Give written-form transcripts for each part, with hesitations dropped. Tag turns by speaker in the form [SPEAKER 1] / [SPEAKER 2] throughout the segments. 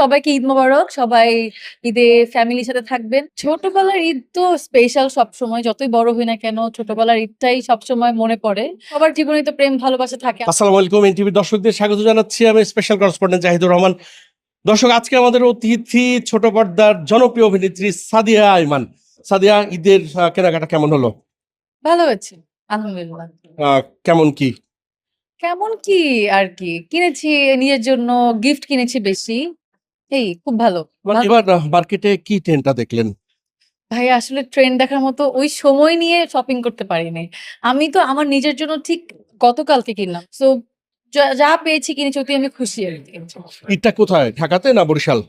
[SPEAKER 1] সবাইকে ঈদ মোবারক। সবাই ঈদে ফ্যামিলির সাথে থাকবেন। ছোটবেলার ঈদ তো স্পেশাল সবসময়। যতই বড় হই না কেন, ছোটবেলার ঈদটাই সবসময় মনে পড়ে। সবার জীবনেই তো প্রেম ভালোবাসা থাকে।
[SPEAKER 2] আসসালামু আলাইকুম, এনটিভির দর্শকদের স্বাগত জানাচ্ছি। আমি স্পেশাল করেসপন্ডেন্ট জাহিদুর রহমান। দর্শক, আজকে আমাদের অতিথি ছোট পর্দার জনপ্রিয় অভিনেত্রী সাদিয়া আইমান। সাদিয়া, ঈদের কেনাকাটা কেমন হলো?
[SPEAKER 1] ভালো হয়েছে। আলহামদুলিল্লাহ।
[SPEAKER 2] কেমন কি?
[SPEAKER 1] কেমন কি আর কি? কিনেছি নিজের জন্য, গিফট কিনেছি বেশি। এই খুব ভালো।
[SPEAKER 2] এবার মার্কেটে কি ট্রেন্ডটা দেখলেন?
[SPEAKER 1] ভাই আসলে ট্রেন্ড দেখার মতো ওই সময় নিয়ে শপিং করতে পারিনি। আমি তো আমার নিজের জন্য ঠিক গতকালকে কিনলাম। সো যা পেয়েছি কিনেছি ওতেই আমি খুশি আরকি।
[SPEAKER 2] ঈদটা কোথায়, ঢাকাতে না বরিশাল?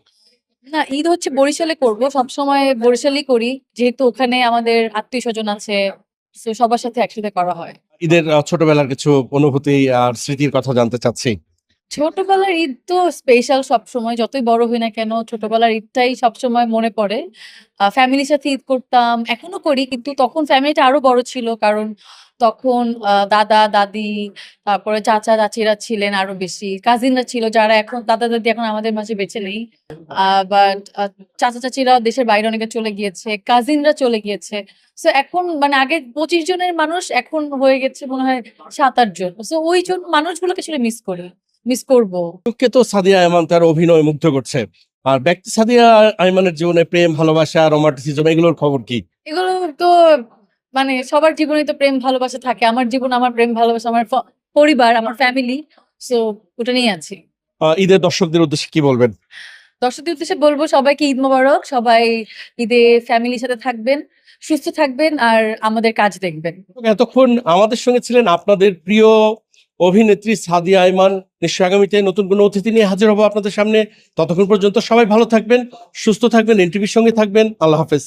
[SPEAKER 1] না, ঈদ হচ্ছে বরিশালে করব। সবসময় বরিশালেই করি। যেহেতু ওখানে আমাদের আত্মীয়স্বজন আছে। সো সবার সাথে একসাথে করা হয়।
[SPEAKER 2] ঈদের ছোটবেলার কিছু অনুভূতি আর স্মৃতির কথা জানতে চাচ্ছি।
[SPEAKER 1] ছোটবেলার ঈদ তো স্পেশাল সবসময়। যতই বড় হই না কেন, ছোটবেলার ঈদটাই সবসময় মনে পড়ে। ফ্যামিলির সাথে ঈদ করতাম। এখনো করি, কিন্তু তখন ফ্যামিলিটা আরো বড় ছিল। কারণ তখন দাদা-দাদি, তারপরে চাচা-চাচীরা ছিলেন আরো বেশি। কাজিনরা ছিল যারা এখন দাদা-দাদি এখন আমাদের মাঝে বেঁচে নেই। বাট চাচা-চাচীরা দেশের বাইরে অনেকে চলে গিয়েছে। কাজিনরা চলে গিয়েছে। সো এখন মানে আগে ২৫ জনের মানুষ এখন হয়ে গেছে মনে হয় ৭-৮ জন। সো ওইজন মানুষগুলোকে আসলে মিস করব।
[SPEAKER 2] লোককে তো সাদিয়া আইমান তার অভিনয় মুগ্ধ করছে। আর ব্যক্তি সাদিয়া আইমানের জীবনে প্রেম, ভালোবাসা, রোমান্টিসিজম এগুলোর খবর কি?
[SPEAKER 1] এগুলো তো মানে সবার জীবনেই তো প্রেম ভালোবাসা থাকে। আমার জীবন, আমার প্রেম ভালোবাসা, আমার পরিবার, আমার ফ্যামিলি। সো ওটা নিয়ে আছি।
[SPEAKER 2] ঈদের দর্শকদের উদ্দেশ্যে কি বলবেন?
[SPEAKER 1] দর্শকদের উদ্দেশ্যে বলব সবাইকে ঈদ মোবারক। সবাই ঈদে ফ্যামিলির সাথে থাকবেন, সুস্থ থাকবেন আর আমাদের কাজ দেখবেন।
[SPEAKER 2] এতক্ষণ আমাদের সঙ্গে ছিলেন আপনাদের প্রিয় অভিনেত্রী সাদিয়া আইমান। নিশ্চয়ই আগামীতে নতুন কোনো অতিথি নিয়ে হাজির হবো আপনাদের সামনে। ততক্ষণ পর্যন্ত সবাই ভালো থাকবেন, সুস্থ থাকবেন, এনটিভির সঙ্গে থাকবেন। আল্লাহ হাফেজ।